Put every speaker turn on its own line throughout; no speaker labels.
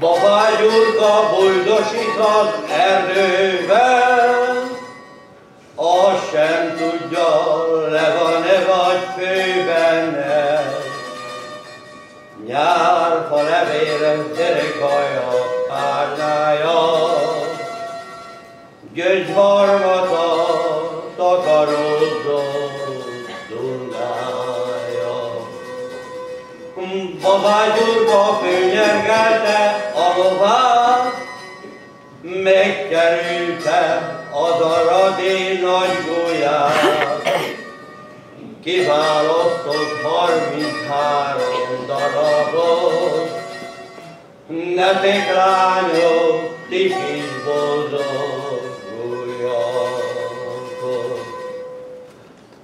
Babágyurka bujdosít az erdőben, azt sem tudja, le van-e vagy fő benne. Nyárfa levél, derekalja, párnája, gyöngyharmata, takarózó Dunája. Babágyurka főnyergelte a lovát, megkerülte az aradé nagy golyát. Kiválasztott 33 darabot, netek lányok, ti kis boldog ujjakot.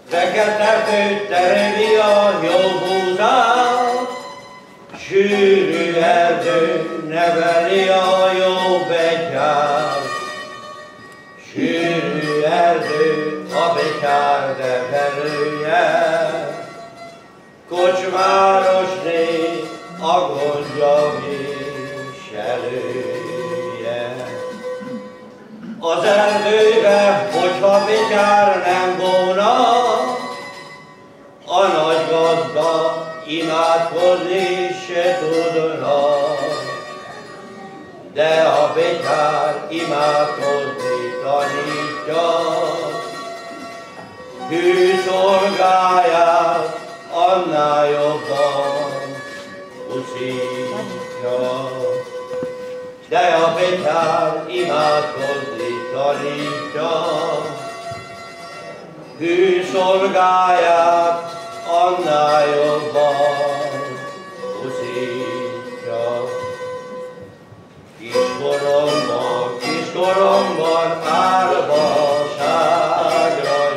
Fekete főttereli a jó búzát, sűrű erdő neveli a jó betyát. Sűrű erdő a betyár nevelője, kocsmárosné a gondja viselője. Az erdőbe, hogyha betyár nem volna, a nagy gazda imádkozni se tudna. De a betyár imádkozni tanítja, hű szolgáját annál jobban uszítja. De a betyár imádkozni tanítja, hű szolgáját annál jobban uszítja. Kiskoromban árvaságra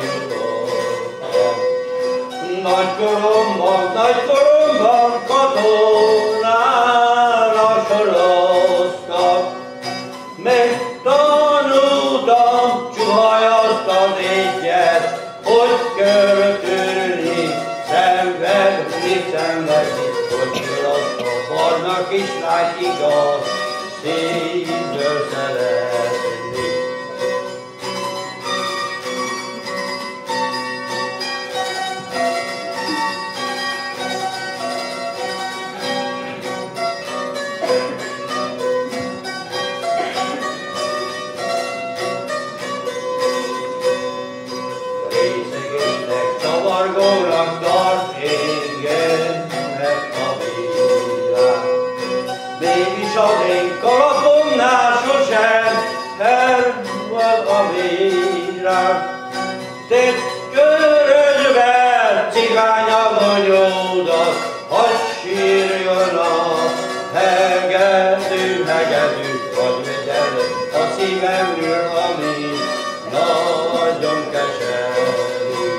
jutottam. Nagykoromban katonára soroztak. Megtanultam csuhajaszt az égyet, hogy körtülni, szenvedni, hogy azt a barna kislány igaz, szívből szeretni. Részegésnek, csavargónak tart égennek a világ. Mégis az én kalapomnál sosem elvad a virág. Te körödvel cigány a gonyódat, hadd sírjon a hegedű, hadd vegyel a szívemről, ami nagyon keserű.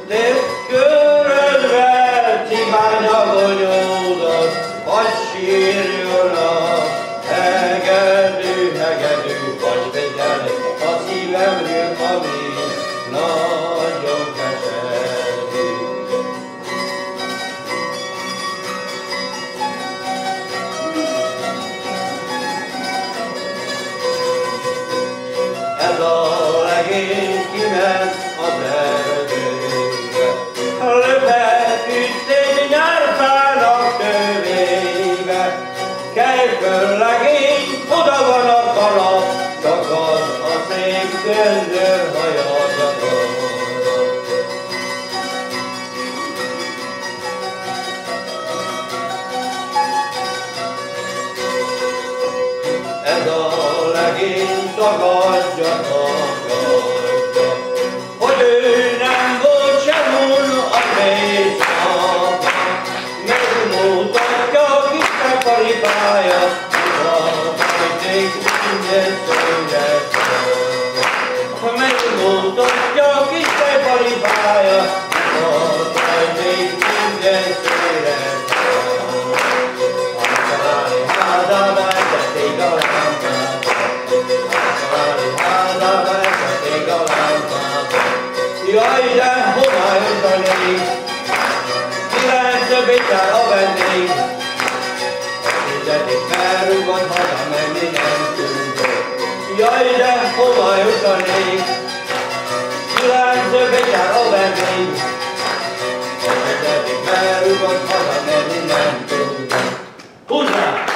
Te körödvel cigány a gonyódat, hadd sírjon a hegedű, hadd vegyel a szívemről, ami nagyon keserű. Ez a legény kiment az erdőbe, löpett egy nyárfának tövébe. Kelj föl, legény, oda van a kalap, takad a szép göndör hajadatot. Ez a legény tagadja, hogy ő nem volt sem a mészaka. Megmutatja a kis teparipája, mutatték minden szőnyegre. Megmutatja a kis teparipája, mutatték minden szőnyegre. Antaláni házába tették a lámpát, antaláni házába Eddig felrúgott, hazamenni nem tudott. Jaj, de hova jutanék? Világzöld jár a vendég. Eddig felrúgott, hazamenni nem tudott. Húzzá!